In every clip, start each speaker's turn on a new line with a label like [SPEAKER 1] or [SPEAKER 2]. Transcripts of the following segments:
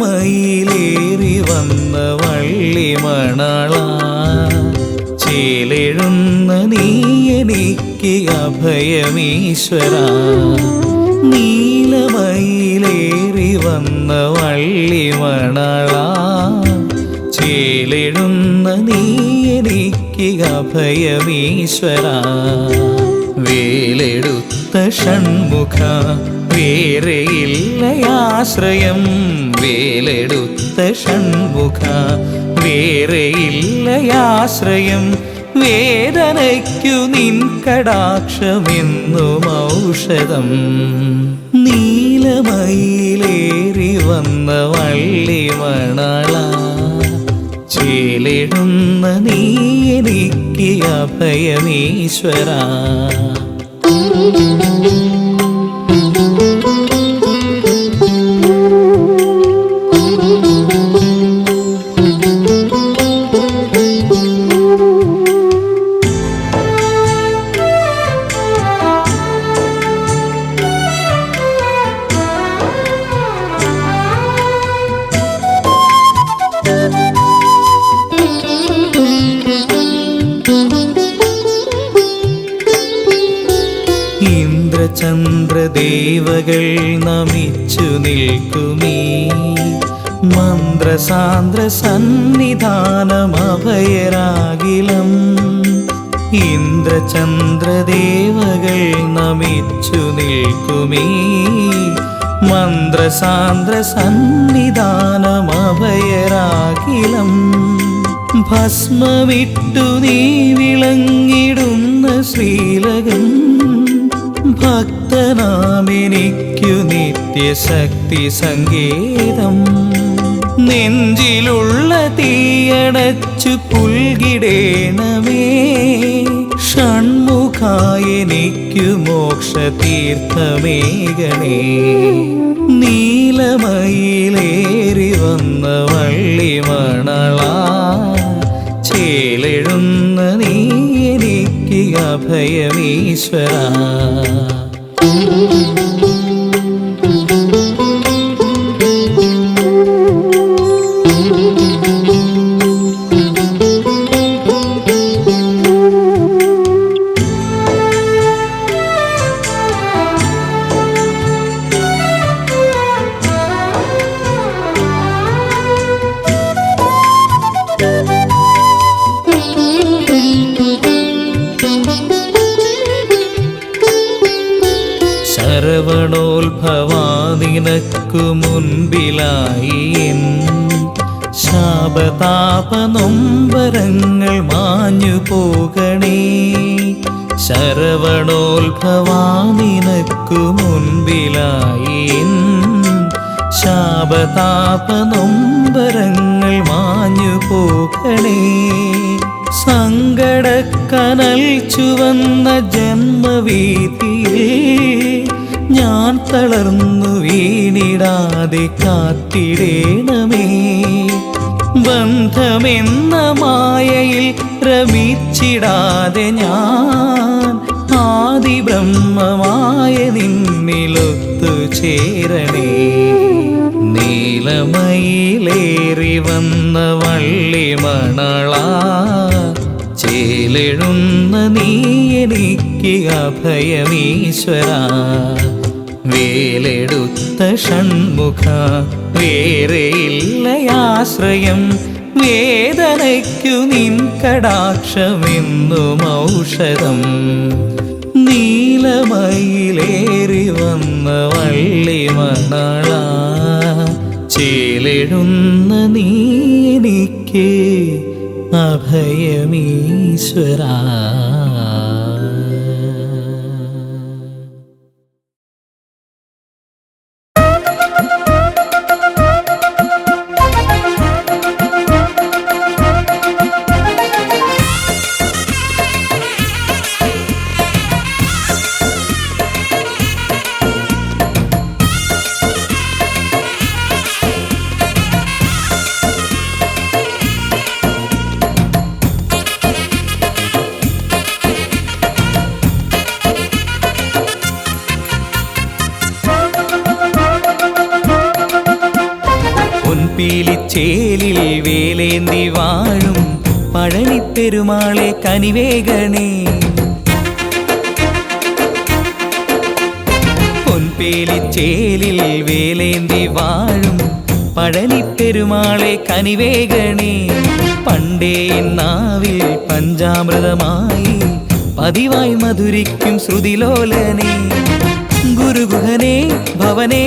[SPEAKER 1] നീലമയിലേറി വന്ന വള്ളിമണാള, ചേലെഴുന്ന നീ എനിക്ക് അഭയമീശ്വര. നീലമയിലേറി വന്ന വള്ളിമണാള, ചേലെഴുന്ന നീ എനിക്ക് അഭയമീശ്വര. വേലെടുത്ത ഷൺമുഖ വേറെയില്ലയാശ്രയം, വേലെടുത്ത ഷൺമുഖ വേറെയില്ലയാശ്രയം. വേദനയ്ക്കു നിൻ കടാക്ഷമെന്നും ഔഷധം. നീലമയിലേറി വന്ന വള്ളിമണാള, ചേലിടുന്ന നീ എനിക്ക് അഭയമീശ്വര. ഇന്ദ്രചന്ദ്രദേവകൾ നമിച്ചു നിൽക്കുമീ മന്ത്രസാന്ദ്ര സന്നിധാനമഭയരാകിലം. ഇന്ദ്രചന്ദ്രദേവകൾ നമിച്ചു നിൽക്കുമീ മന്ത്രസാന്ദ്ര സന്നിധാനമഭയരാകിലം. ഭസ്മമിട്ടു നീ വിളങ്ങിടുന്ന ശ്രീലകം, ഭക്തനാമെനിക്കു നിത്യശക്തി സങ്കേതം. നെഞ്ചിലുള്ള തീയടച്ചു പുൽകിടേണമേ, ഷൺമുഖായെനിക്കു മോക്ഷതീർത്ഥമേകണേ. നീലമയിലേറി വന്ന വള്ളിമണാള, ചേലെഴുന്ന നീ എനിക്ക് അഭയമീശ്വര. ശരവണോത്ഭവാ നിനക്കു മുൻപിലായി എൻ ശാപതാപനൊമ്പരങ്ങൾ മാഞ്ഞു പോകണേ. ശരവണോത്ഭവാ നിനക്കു മുൻപിലായി എൻ ശാപതാപനൊമ്പരങ്ങൾ മാഞ്ഞു പോകണേ. സങ്കടക്കനൽ ചുവന്ന ജന്മവീതിയിൽ ഞാൻ തളർന്നു വീണിടാതെ കാത്തിടേണമേ. ബന്ധമെന്ന മായയിൽ രമിച്ചിടാതെ ഞാൻ ആദിബ്രഹ്മമായ നിന്നിലൊത്തു ചേരണേ. നീലമയിലേറി വന്ന വള്ളിമണാള, ചേലെഴുന്ന നീ എനിക്ക് അഭയമീശ്വര. വേലെടുത്ത ഷൺമുഖ വേറെയില്ലയാശ്രയം. വേദനയ്ക്കു നിൻ കടാക്ഷമെന്നും ഔഷധം. നീലമയിലേറി വന്ന വള്ളിമണാള, ചേലെഴുന്ന നീ എനിക്ക് അഭയമീശ്വര. പൊൻപീലിച്ചേലിൽ വേലേന്തി വാഴും പഴനിപ്പെരുമാളെ കനിവേഗണേ. പൊൻപേലിച്ചേലിൽ വേലേന്തി വാഴും പഴനിപ്പെരുമാളെ കനിവേഗണേ. പണ്ടേ നാവിൽ പഞ്ചാമൃതമായി പതിവായി മധുരിക്കും ശ്രുതിലോലനെ. ഗുരുഗുഹനെ ഭവനെ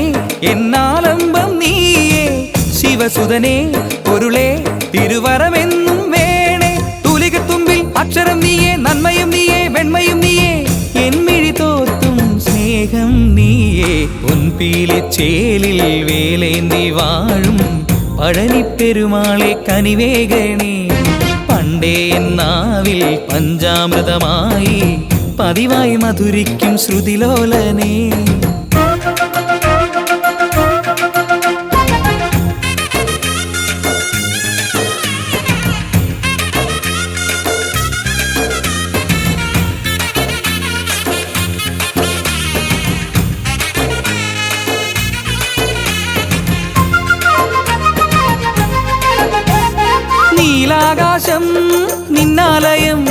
[SPEAKER 1] എന്നാലംബം നീയേ, ശിവസുതനെ പൊരുളെ തിരുവരമെന്നും വേണേ. തൂലികത്തുമ്പിൽ അക്ഷരം നീയേ, നന്മയും നീയേ, വെണ്മയും നീയേ, എന്മിഴി തോർത്തും സ്നേഹം നീയേ. പൊൻപീലിച്ചേലിൽ വേലേന്തി വാഴും പഴനിപ്പെരുമാളെ കനിവേഗണേ. പണ്ടേ നാവിൽ പഞ്ചാമൃതമായി പതിവായി മധുരിക്കും ശ്രുതിലോലനെ. നീലാകാശം നിന്നാലയം,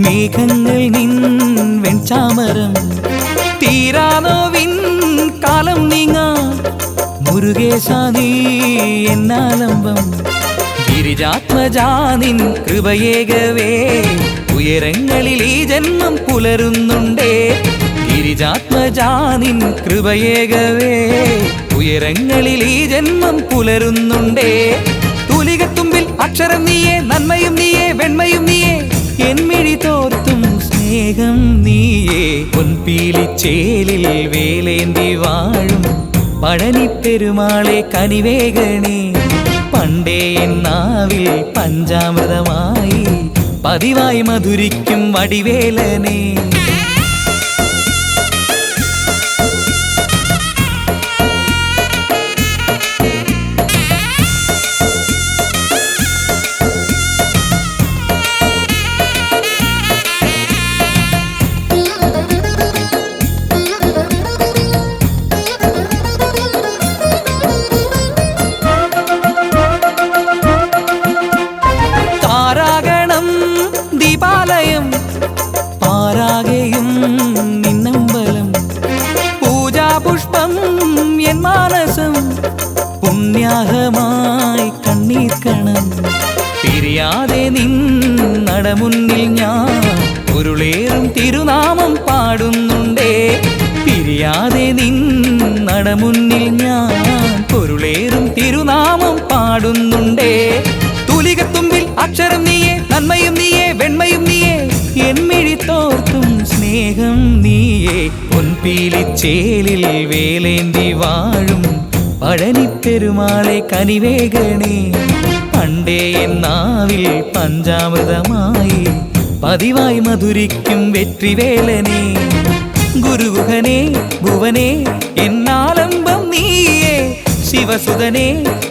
[SPEAKER 1] മേഘങ്ങൾ നിൻ വെൺചാമരം. തീരാനോവിൻ കാലം നീങ്ങാ മുരുകേശ നീ എന്നാലംബം. ഗിരിജാത്മജാനിൻ കൃപയേകവേ ഉയരങ്ങളിൽ ഈ ജന്മം പുലരുന്നുണ്ടേ. ഗിരിജാത്മജാനിൻ കൃപയേകവേ ഉയരങ്ങളിൽ ഈ ജന്മം പുലരുന്നുണ്ടേ. തൂലികത്തുമ്പിൽ അക്ഷരം നീയേ, നന്മയും നീയേ, വെണ്മയും നീയേ, എന്മിഴി തോർത്തും സ്നേഹം നീയേ. പൊൻപീലിച്ചേലിൽ വേലേന്തി വാഴും പഴനിപ്പെരുമാളെ കനിവേഗണേ. പണ്ടേ നാവിൽ പഞ്ചാമൃതമായി പതിവായി മധുരിക്കും വടിവേലനെ. ദീപാലയം പാരാകെയും നിന്നമ്പലം. പൂജാപുഷ്പം എൻ മാനസം പുണ്യാഹമായി കണ്ണീർക്കണം. പിരിയാതെ നിൻ നടമുന്നിൽ ഞാൻ പൊരുളേറും തിരുനാമം പാടുന്നുണ്ടേ. പിരിയാതെ നിൻ നടമുന്നിൽ ഞാൻ പൊരുളേറും തിരുനാമം പാടുന്നുണ്ടേ. തൂലികത്തുമ്പിൽ അക്ഷരം നീയേ, നന്മയും നീയേ, വെണ്മയും നീയേ, എന്മിഴി തോർത്തും സ്നേഹം നീയേ. പൊൻപീലിച്ചേലിൽ വേലേന്തി വാഴും പഴനിപ്പെരുമാളെ കനിവേഗണേ. പണ്ടേ നാവിൽ പഞ്ചാമൃതമായി പതിവായി മധുരിക്കും വെற்றிവേലനെ. ഗുരുഗുഹനെ ഭുവനെ എന്നാലംബം നീയേ, ശിവസുതനെ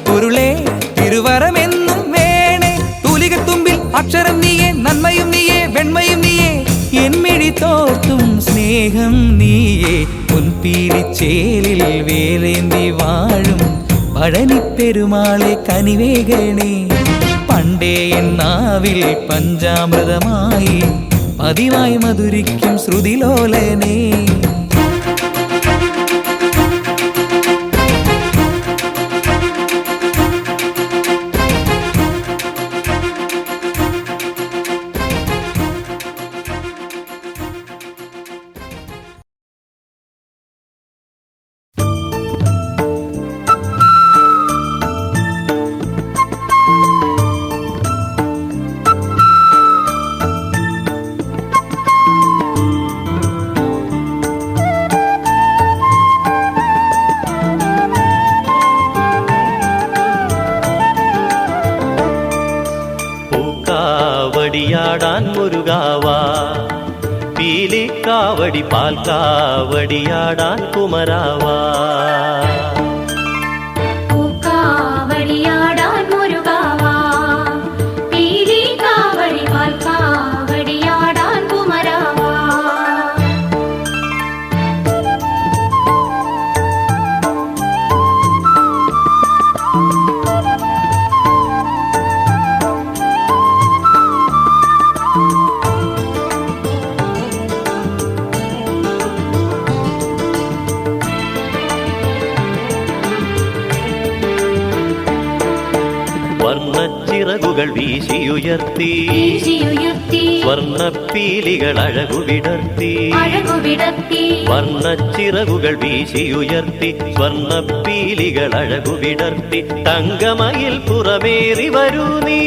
[SPEAKER 1] പൊരുളെ തിരുവരമെന്നും വേണേ. തൂലികത്തുമ്പിൽ അക്ഷരം നീയേ, നന്മയും നീയേ, വെണ്മയും നീയേ, എന്മിഴി തോർത്തും സ്നേഹം നീയേ. പൊൻപീലിച്ചേലിൽ വേലേന്തി വാഴും പഴനിപ്പെരുമാളെ കനിവേഗണേ. പണ്ടേ നാവിൽ പഞ്ചാമൃതമായി പതിവായി മധുരിക്കും ശ്രുതിലോലനെ.
[SPEAKER 2] കാവടിയാടാൻ മുരുകാവാ, പീലിക്കാവടി പാൽക്കാവടിയാടാൻ കുമരാവാ.
[SPEAKER 3] പൂക്കാവടിയാടാൻ മുരുകാവാ, പീലിക്കാവടി പാൽക്കാവടിയാടാൻ കുമരാവാ.
[SPEAKER 2] ചിറകുകൾ വീശിയുയർത്തി
[SPEAKER 3] വീശിയുയർത്തി
[SPEAKER 2] സ്വർണ്ണപ്പീലികൾ അഴകുവിടർത്തി
[SPEAKER 3] അഴകുവിടർത്തി
[SPEAKER 2] വർണ്ണച്ചിറകുകൾ വീശിയുയർത്തി സ്വർണ്ണപ്പീലികൾ അഴകുവിടർത്തി തങ്കമയിൽ പുറമേറി വരൂ നീ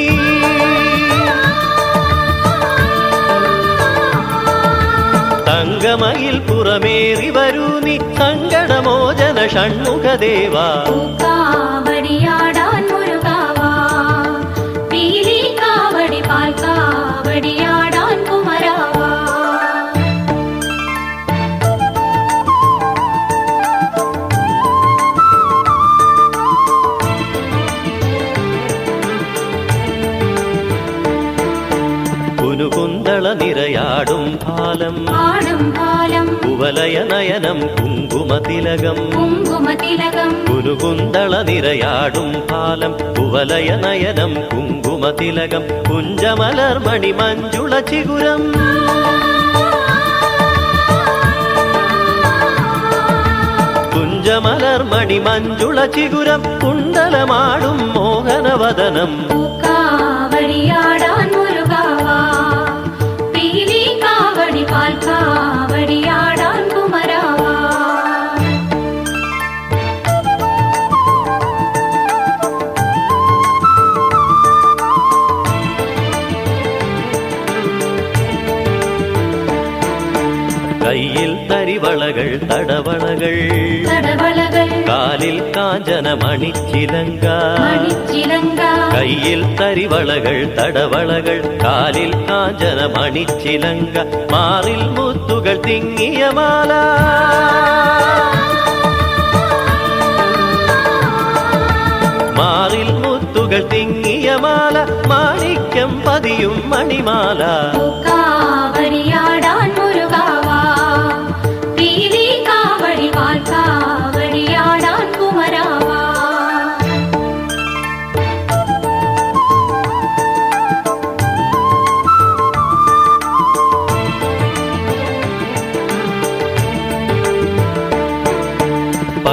[SPEAKER 2] തങ്കമയിൽ പുറമേറി വരൂ നീ സങ്കടമോചന ഷൺമുഖദേവാ
[SPEAKER 3] പൂക്കാവടിയാടാൻ മുരുകാവാ പീലി കാവടി പാൽ കാവടിയാടാൻ കുമരാവാ
[SPEAKER 2] കുനുകുന്തള നിറയാടും ഭാലം
[SPEAKER 3] ആടും കാലം
[SPEAKER 2] കുവലയ നയനം കുങ്കുമതിലകം
[SPEAKER 3] കുങ്കുമതിലകം
[SPEAKER 2] കുനുകുന്തള നിറയാടും ഭാലം കുവലയ നയനം കുങ്കുമതിലകം കുഞ്ചമലർമണി മഞ്ജുള ചിഗുരം കുഞ്ചമലർമണി മഞ്ജുള ചിഗുരം കുണ്ടലമാടും മോഹനവദനം
[SPEAKER 3] പൂക്കാവടിയാടാൻ മുരുകാവാ പീലി കാവടി പാൽ കാവടിയാടാൻ കുമരാവാ
[SPEAKER 2] കയ്യിൽ തരിവളകൾ തടവളകൾ
[SPEAKER 3] തടവളകൾ
[SPEAKER 2] കാലിൽ കാഞ്ചന മണിച്ചിലങ്ക
[SPEAKER 3] മണിച്ചിലങ്ക
[SPEAKER 2] കയ്യിൽ തരിവളകൾ തടവളകൾ കാലിൽ കാഞ്ചന മണിച്ചിലങ്ക മാറിൽ മുത്തുകൾ തിങ്ങിയ മാല മാറിൽ മുത്തുകൾ തിങ്ങിയ മാല മാണിക്യം പതിയും മണിമാല
[SPEAKER 3] പൂക്കാവടിയാടാൻ മുരുകാവാ പീലി കാവടി പാൽ കാവടിയാടാൻ കുമരാവാ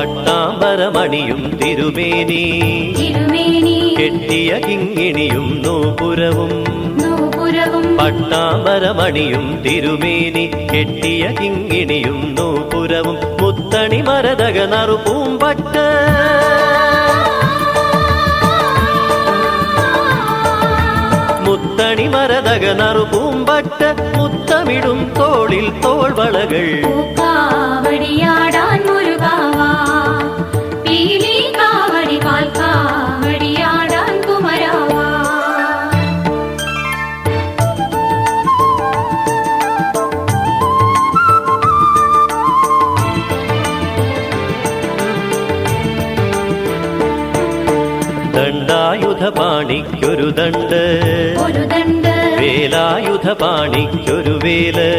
[SPEAKER 2] പട്ടാമ്പരമണിയും തിരുമേനി
[SPEAKER 3] തിരുമേനി
[SPEAKER 2] കെട്ടിയ കിങ്ങിണിയും നൂപുരവും
[SPEAKER 3] നൂപുരവും
[SPEAKER 2] പട്ടാമ്പരമണിയും തിരുമേനി കെട്ടിയ കിങ്ങിണിയും നൂപുരവും മുത്തണി മരതക നറുപൂമ്പട്ട് മുത്തണി മരതക നറുപൂമ്പട്ട് മുത്തമിടും തോളിൽ തോൾവളകൾ
[SPEAKER 3] പൂക്കാവടിയാടാൻ മുരുകാവാ പീലി കാവടി പാൽ കാവടിയാടാൻ കുമരാവാ
[SPEAKER 2] ദണ്ഡായുധ പാണിക്കൊരു ദണ്ട്
[SPEAKER 3] ഒരു ദണ്ട്
[SPEAKER 2] വേലായുധ പാണിക്കൊരു വേല്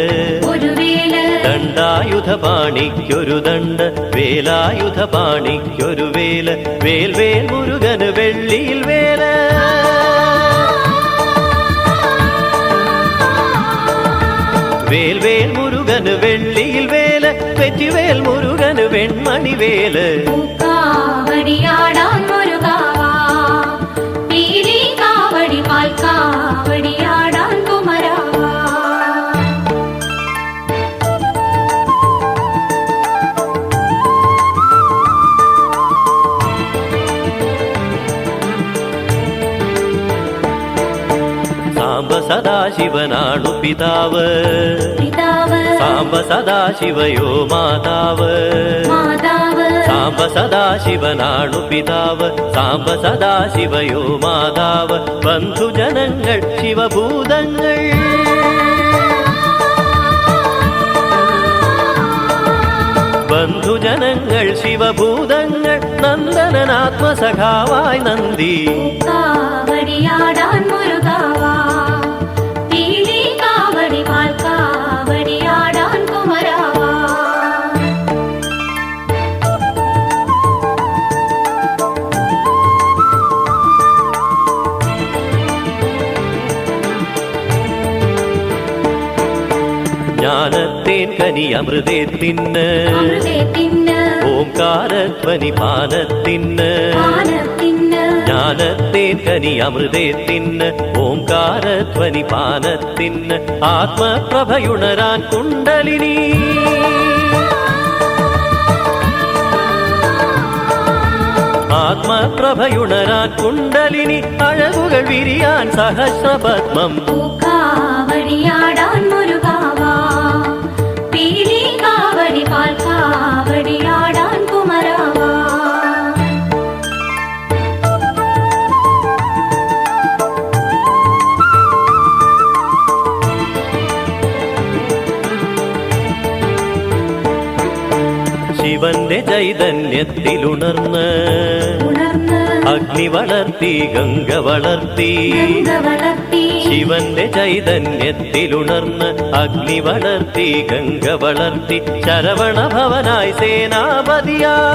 [SPEAKER 3] ഒരു വേല്
[SPEAKER 2] ദണ്ഡായുധ പാണിക്കൊരു ദണ്ട് വേലായുധ പാണിക്കൊരു വേല് വേൽ വേൽ മുരുകന് വെള്ളിയിൽ വേല് വേൽ വേൽ മുരുകന് വെള്ളിയിൽ വേല് വെറ്റിവേൽ മുരുകന് വെൺമണി വേല്
[SPEAKER 3] പൂക്കാവടിയാടാൻ മുരുകാവാ പീലി കാവടി പാൽ കാവടിയാടാൻ കുമരാവാ
[SPEAKER 2] സാംബ സദാശിവനാണു പിതാവ്
[SPEAKER 3] പിതാവ്
[SPEAKER 2] സാംബ സദാശിവയോ മാതാവ്
[SPEAKER 3] മാതാവ്
[SPEAKER 2] സാംബ സദാശിവനാണു പിതാവ് സാംബ സദാശിവയോ മാതാവ് ബന്ധുജനങ്ങൾ ശിവഭൂതങ്ങൾ ബന്ധുജനങ്ങൾ ശിവഭൂതങ്ങൾ നന്ദനാത്മസഖാവായി നന്ദി
[SPEAKER 3] പൂക്കാവടിയാടാൻ മുരുകാവാ പീലി കാവടി പാൽ കാവടിയാടാൻ കുമരാവാ
[SPEAKER 2] ജ്ഞാനത്തേൻ കനി അമൃതേത്തിന്
[SPEAKER 3] അമൃതത്തിന്
[SPEAKER 2] ഓംകാരധ്വനി പാനത്തിന്
[SPEAKER 3] പാനത്തിന്
[SPEAKER 2] ജ്ഞാനത്തേൻ അമൃതേത്തിന് ഓംകാരധ്വനി പാനത്തിന് ആത്മപ്രഭയുണരാൻ കുണ്ടലിനി ആത്മപ്രഭയുണരാൻ കുണ്ടലിനി അഴകുകൾ വിരിയാൻ സഹസ്രപത്മം
[SPEAKER 3] പൂക്കാവടിയാടാൻ മുരുകാവാ പീലി കാവടി പാൽ കാവടിയാടാൻ കുമരാവാ
[SPEAKER 2] ശിവന്റെ ചൈതന്യത്തിലുണർന്ന് അഗ്നി വളർത്തി ഗംഗ വളർത്തി ശിവന്റെ ചൈതന്യത്തിലുണർന്ന് അഗ്നി വളർത്തി ഗംഗ വളർത്തി ശരവണ ഭവനായി സേനാപതിയായി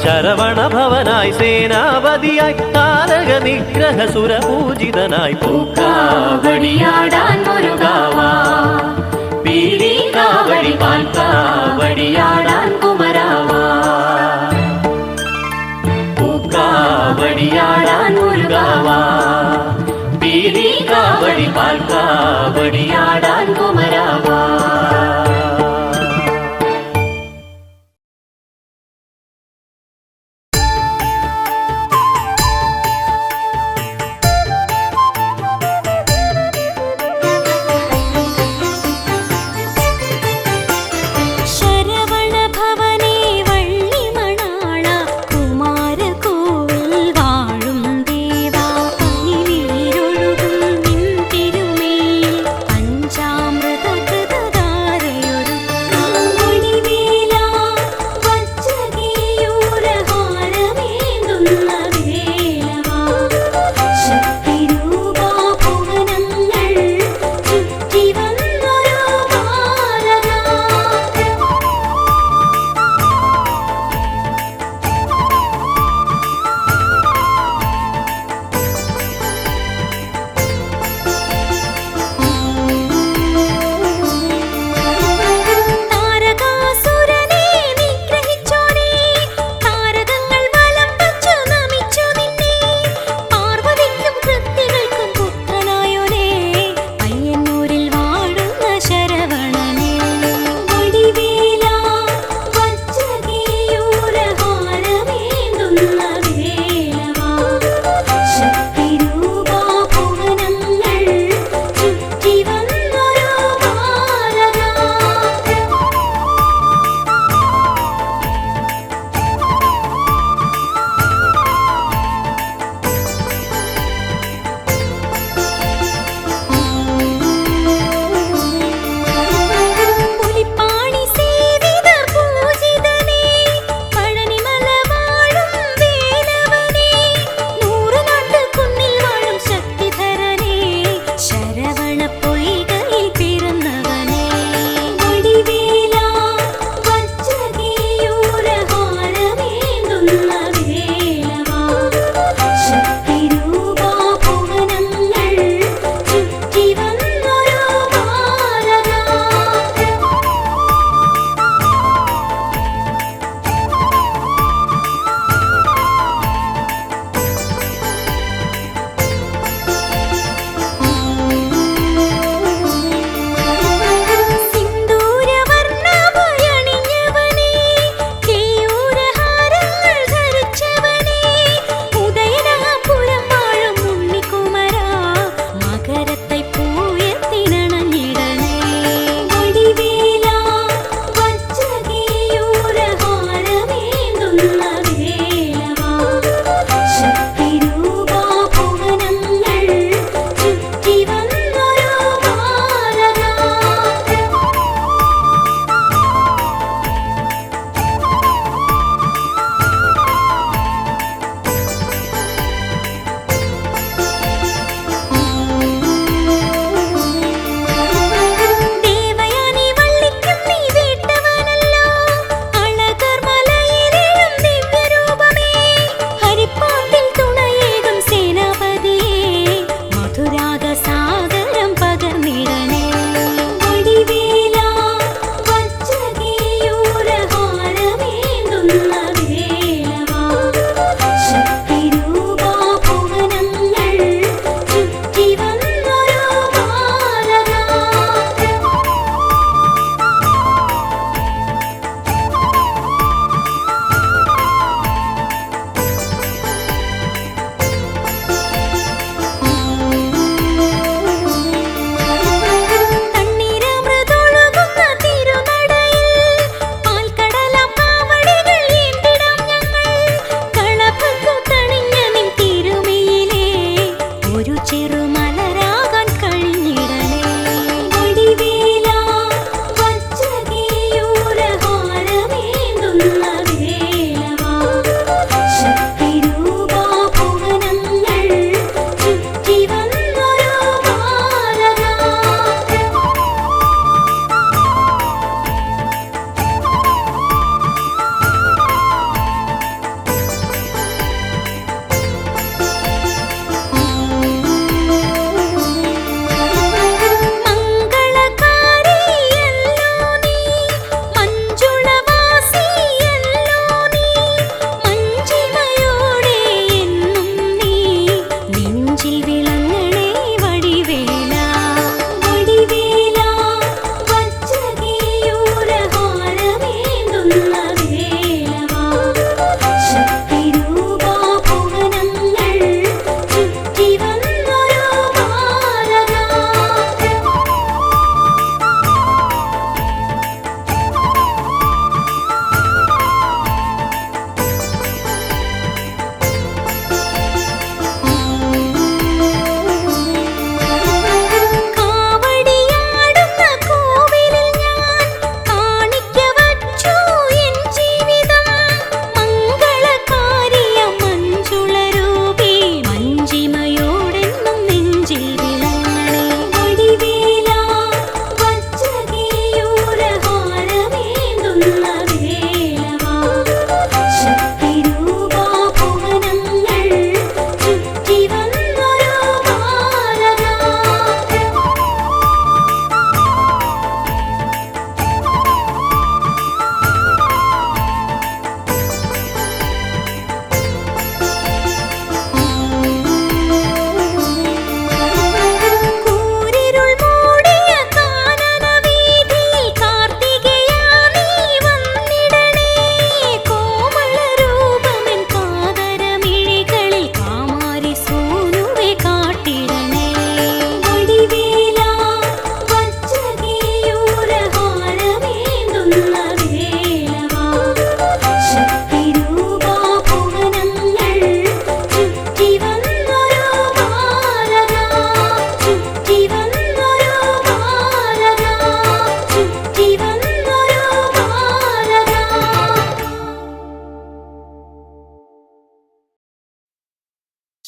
[SPEAKER 2] ശരവണ ഭവനായി സേനാപതിയായി താരക നിഗ്രഹ സുരപൂജിതനായി
[SPEAKER 3] പൂക്കാവടിയാടാൻ മുരുകാവാ പീലി കാവടി പാൽ കാവടിയാടാൻ കുമരാവാ പൂക്കാവടിയാടാൻ മുരുകാവാ പീലി കാവടി പാൽ കാവടിയാടാൻ കുമരാവാ
[SPEAKER 4] പഞ്ചാമൃത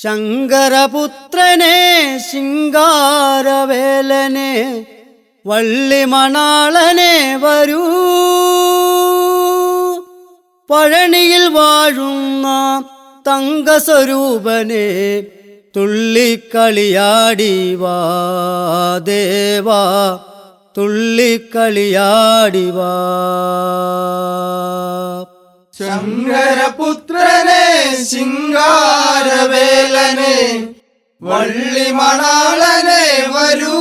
[SPEAKER 4] ശങ്കരപുത്രനെ ശിങ്കാരവേലനെ വള്ളിമണാളനെ വരൂ പഴനിയിൽ വാഴുന്ന തങ്കസ്വരൂപനെ തുള്ളിക്കളിയാടി വാ ദേവാ തുള്ളിക്കളിയാടി വാ.
[SPEAKER 5] ശങ്കരപുത്രനെ ശിങ്കാരവേലനെ വള്ളിമണാളനെ വരൂ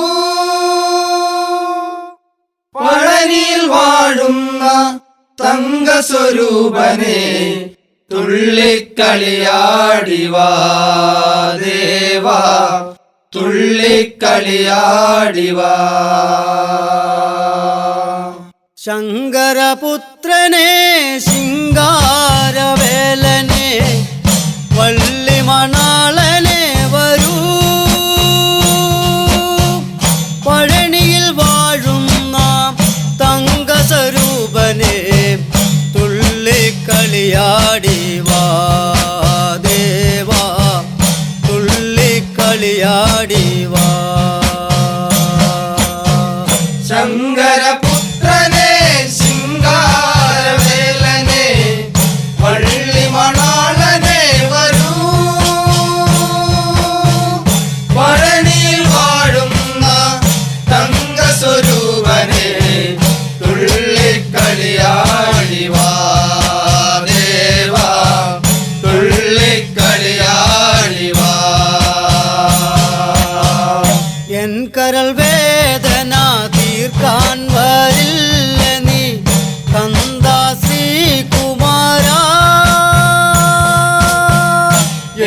[SPEAKER 5] പഴനിയിൽ വാഴുന്ന തങ്കസ്വരൂപനെ തുള്ളിക്കളിയാടി വാ ദേവാ തുള്ളിക്കളിയാടി വാ.
[SPEAKER 4] ശങ്കരപുത്രനെ ശിങ്കാരവേലനെ വള്ളിമണാളനെ വരൂ പഴനിയിൽ വാഴുന്ന തങ്കസ്വരൂപനെ തുള്ളിക്കളിയാടി വാ ദേവാ തുള്ളിക്കളിയാടി വാ.
[SPEAKER 5] ശങ്കരപുത്രനെ ശിങ്കാരവേലനെ വള്ളിമണാളനെ വരൂ പഴനിയിൽ വാഴുന്ന തങ്കസ്വരൂപനെ തുള്ളിക്കളിയാടി വാ ദേവാ തുള്ളിക്കളിയാടി വാ.
[SPEAKER 4] എൻ കരൾ വേദന തീർക്കാൻ വരില്ല നീ കന്ദ ശ്രീകുമാര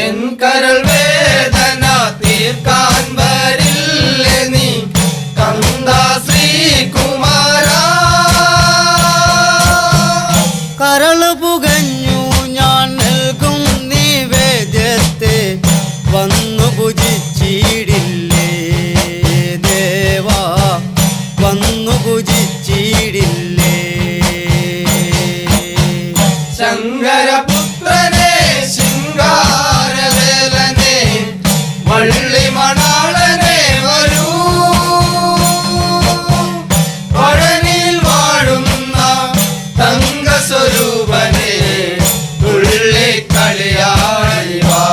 [SPEAKER 5] എൻ കരൾ വേദന തീർക്കാൻ വരില്ല നീ കന്ദ ശ്രീകുമാര.
[SPEAKER 4] കരള് പുകഞ്ഞു ഞാൻ നൽകും നിവേദ്യത്തെ വന്നു ഭുജിച്ചിടില്ലേ ദേവാ വന്നു ഭുജിച്ചിടില്ലേ.
[SPEAKER 5] ശങ്കരപുത്രനെ ശിങ്കാരവേലനെ വള്ളിമണാളനെ വരൂ പഴനിയിൽ വാഴുന്ന തങ്കസ്വരൂപനെ തുള്ളിക്കളിയാടി വാ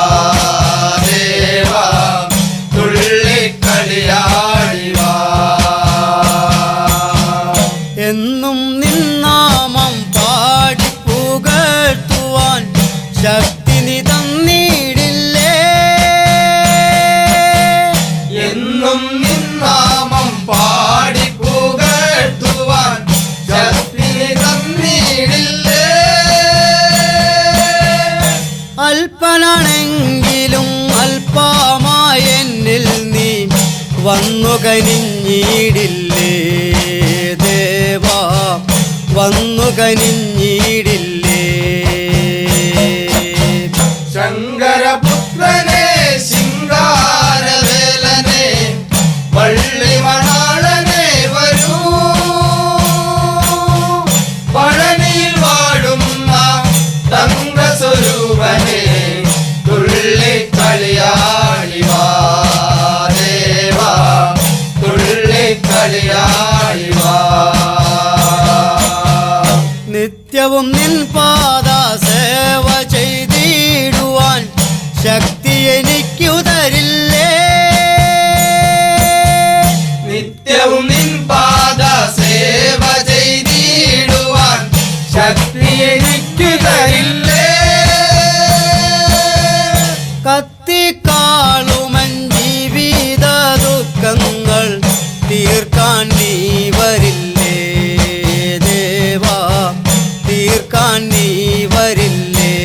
[SPEAKER 5] ദേവാ തുള്ളിക്കളിയാടി വാ.
[SPEAKER 4] എന്നും നിന്നാമം പാടി പുകഴ്ത്തുവാൻ ശക്തി നീ തന്നിടില്ലേ
[SPEAKER 5] എന്നും നിന്നാമം പാടി പുകഴ്ത്തുവാൻ ശക്തി തന്നിടില്ലേ.
[SPEAKER 4] അല്പനാണെങ്കിലും അല്പമായ എന്നിൽ നീ വന്നു കനിഞ്ഞിടില്ലേ ദേവാ വന്നു കനിഞ്ഞിടില്ലേ.
[SPEAKER 5] ശങ്കരപുത്രനെ ശിങ്കാരവേലനെ വള്ളിമണാളനെ വരൂ പഴനിയിൽ വാഴുന്ന തങ്കസ്വരൂപനെ തുള്ളിക്കളിയാടി വാ ദേവാ തുള്ളിക്കളിയാടി വാ.
[SPEAKER 4] നിത്യവും നിൻ പാദ സേവ ചെയ്തിടുവാൻ ശക്തി എനിക്കു തരില്ലേ
[SPEAKER 5] നിത്യവും നിൻ പാദ സേവ ചെയ്തിടുവാൻ ശക്തി എനിക്ക് തരില്ലേ.
[SPEAKER 4] കത്തിക്കാളുമൻ ജീവിത ദുഃഖങ്ങൾ തീർക്കാൻ നീ വരില്ലേ ദേവാ തീർക്കാൻ നീ വരില്ലേ.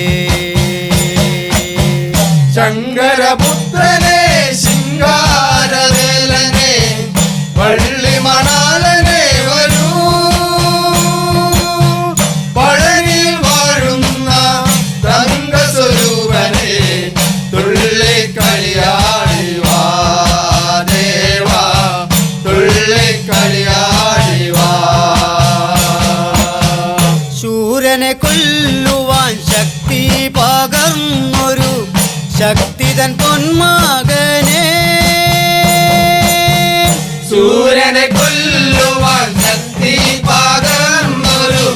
[SPEAKER 5] ശങ്കരപുത്രനെ ശിങ്കാരവേലനെ വള്ളിമണാളനെ വരൂ പഴനിയിൽ വാഴുന്ന തങ്കസ്വരൂപനെ തുള്ളിക്കളിയാടി വാ ദേവാ തുള്ളിക്കളിയാടി വാ.
[SPEAKER 4] ശൂരനെ കൊല്ലുവാൻ ശക്തി പകർന്നൊരു ശക്തി ശക്തിതൻ പൊന്മകനെ
[SPEAKER 5] സൂര്യനെ കൊല്ലുവാൻ ശക്തി പകർന്നൊരു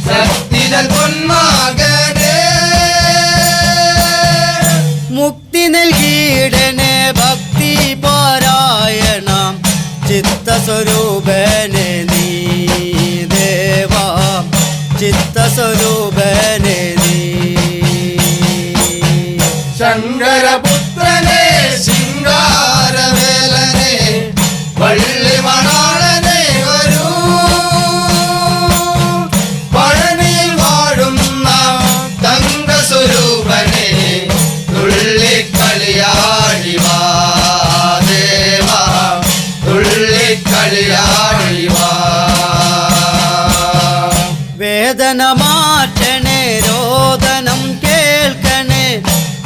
[SPEAKER 5] ശക്തിതൻ പൊന്മകനെ
[SPEAKER 4] മുക്തി നൽകിയിടനെ ഭക്തി പാരായണ ചിത്തസ്വരൂപനെ നീ ദേവാ ചിത്തസ്വരൂപനെ നീ
[SPEAKER 5] ശങ്കരപുത്രനെ ശിങ്കാരവേലനെ വള്ളിമണാളനെ വരൂ പഴനിയിൽ വാഴുന്ന തങ്കസ്വരൂപനെ തുള്ളിക്കളിയാടി വാ ദേവാ തുള്ളിക്കളിയാടി വാ
[SPEAKER 4] വേദന മാറ്റണേ രോദനം കേൾക്കണേ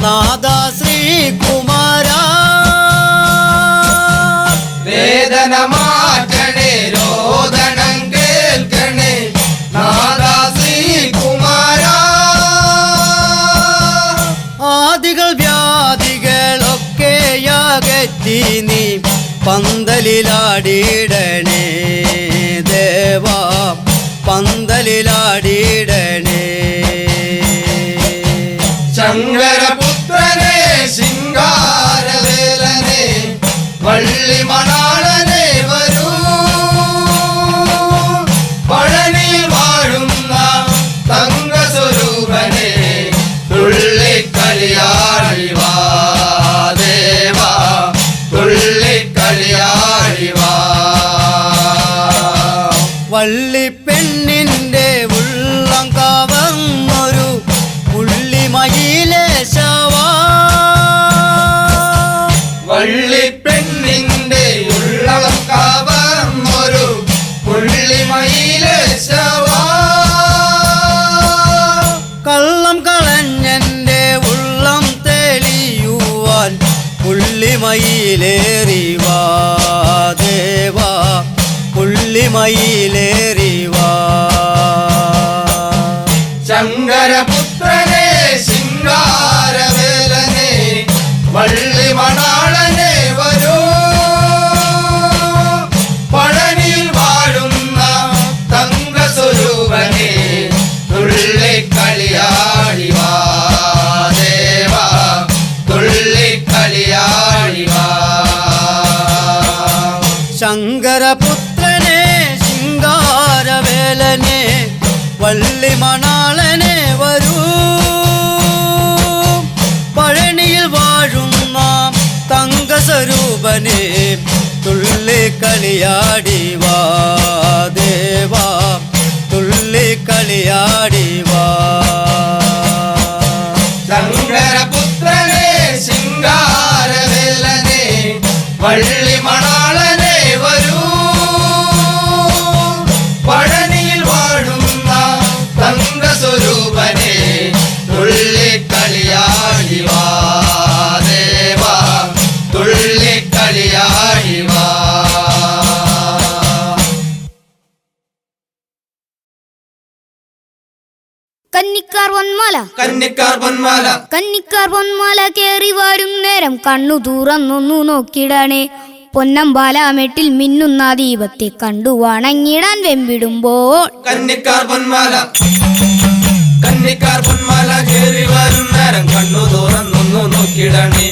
[SPEAKER 4] നാദാ ശ്രീകുമാര
[SPEAKER 5] വേദന മാറ്റണേ രോദനം കേൾക്കണേ നാദാ ശ്രീകുമാര
[SPEAKER 4] ആദികൾ വ്യാധികളൊക്കെ അകറ്റി നീ പന്തലിലാടിയിടണേ ദേവാ പന്തലിലാടിയിടണേ
[SPEAKER 5] ശങ്കരപുത്രനെ ശിങ്കാരവേലനെ വള്ളിമണാളനെ വരൂ പഴനിയിൽ വാഴുന്ന തങ്കസ്വരൂപനെ തുള്ളിക്കളിയാടി വാ ദേവാ തുള്ളിക്കളിയാടി വാ
[SPEAKER 4] വള്ളിപ്പെണ്ണിന്റെ ഉള്ളം കവർന്നൊരു പുള്ളിമയിലേശവാ
[SPEAKER 5] വള്ളിപ്പെണ്ണിന്റെ ഉള്ളം കവർന്നൊരു പുള്ളിമയിലേശവാ
[SPEAKER 4] കള്ളം കളഞ്ഞെന്റെ ഉള്ളം തെളിയുവാൻ പുള്ളിമയിലേറിവാ ദേവാ പുള്ളിമയിലേറിവാ
[SPEAKER 5] ശങ്കരപുത്രനെ ശിങ്കാരവേലനെ വള്ളിമണാളനെ വരൂ പഴനിയിൽ വാഴുന്ന തങ്കസ്വരൂപനെ തുള്ളിക്കളിയാടി വാ ദേവാ തുള്ളിക്കളിയാടി വാ
[SPEAKER 4] ശങ്കരപുത്രനെ ശിങ്കാരവേലനെ വള്ളിമണാളനെ വരൂ പഴനിയിൽ വാഴുന്ന തങ്കസ്വരൂപനെ തുള്ളിക്കളിയാടി വാ ദേവാ തുള്ളിക്കളിയാടി വാ
[SPEAKER 5] ശങ്കരപുത്രനെ ശിങ്കാരവേലനെ വള്ളിമണാളനെ വരൂ പഴനിയിൽ വാഴുന്ന തങ്കസ്വരൂപനെ തുള്ളിക്കളിയാടി വാ ദേവാ തുള്ളിക്കളിയാടി വാ
[SPEAKER 3] കന്നിക്കാർ പൊന്മാല കേറി വരും നേരം കണ്ണു തുറന്നൊന്നു നോക്കിടണേ പൊന്നമ്പാലാമെട്ടിൽ മിന്നുന്ന ദീപത്തെ കണ്ടു വണങ്ങിടാൻ വെമ്പിടുമ്പോൾ
[SPEAKER 5] കന്നിക്കാർ പൊന്മാല കേറി വരും നേരം കണ്ണു തുറന്നൊന്നു നോക്കിടണേ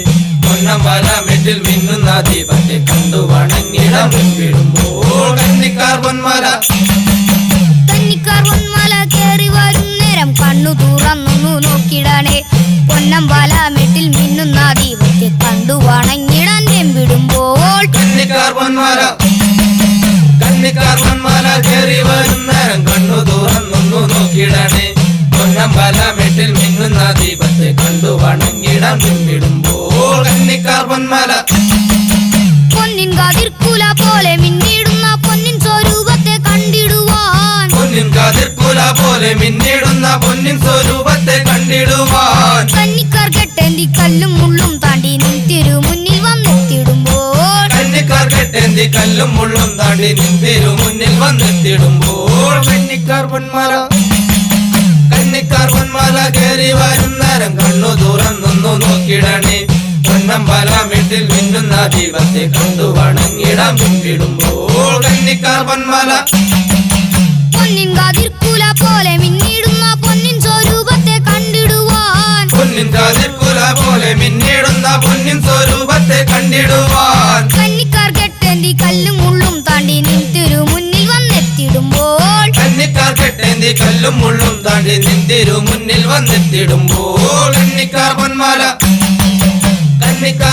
[SPEAKER 5] പൊന്നമ്പാലാമെട്ടിൽ മിന്നുന്ന ദീപത്തെ കണ്ടു വണങ്ങിടാൻ വെമ്പിടുമ്പോൾ കന്നിക്കാർ പൊന്മാല
[SPEAKER 3] കേറി വരും നേരം കണ്ണു തുറന്നൊന്നു നോക്കിടണേ പൊന്നമ്പാലാമെട്ടിൽ മിന്നുന്ന ദീപത്തെ കണ്ടു വണങ്ങിടാൻ വെമ്പിടുമ്പോൾ
[SPEAKER 5] കന്നിക്കാർ പൊന്മാല കേറി വരും നേരം കണ്ണു തുറന്നൊന്നു നോക്കിടണേ പൊന്നമ്പലമെട്ടിൽ മിന്നുന്ന ദീപത്തെ കണ്ടു വണങ്ങിടാൻ വെമ്പിടുമ്പോൾ കന്നിക്കാർ പൊന്മാല
[SPEAKER 3] പൊന്നിൻ കതിർക്കുല പോലെ മിന്നിടുന്ന പൊന്നിൻ സ്വരൂപത്തെ കണ്ടിടുവാൻ കന്നിക്കാർ കെട്ടേന്തി കല്ലും മുള്ളും താണ്ടി നിൻ തിരുമുന്നിൽ വന്നെത്തിടുമ്പോൾ
[SPEAKER 5] കന്നിക്കാർ പൊന്മാല കേറി വരും നേരം കണ്ണു തുറന്നൊന്നു നോക്കിടണേ പൊന്നമ്പലമെട്ടിൽ മിന്നുന്ന ദീപത്തെ കണ്ടു വണങ്ങിടാം പിന്നിടുമ്പോൾ കന്നിക്കാർ പൊന്മല
[SPEAKER 3] പൊന്നിൻ കതിർക്കുല പോലെ മിന്നിടുന്ന പൊന്നിൻ സ്വരൂപത്തെ കണ്ടിടുവാൻ
[SPEAKER 5] പൊന്നിൻ കതിർക്കുല പോലെ മിന്നിടുന്ന പൊന്നിൻ സ്വരൂപത്തെ കണ്ടിടുവാൻ
[SPEAKER 3] കന്നിക്കാർ കെട്ടേന്തി കല്ലും മുള്ളും താണ്ടി നിൻ തിരു മുന്നിൽ വന്നെത്തിടുമ്പോൾ
[SPEAKER 5] കന്നിക്കാർ കെട്ടേന്തി കല്ലും മുള്ളും താണ്ടി നിൻ തിരു മുന്നിൽ വന്നെത്തിടുമ്പോൾ കന്നിക്കാർ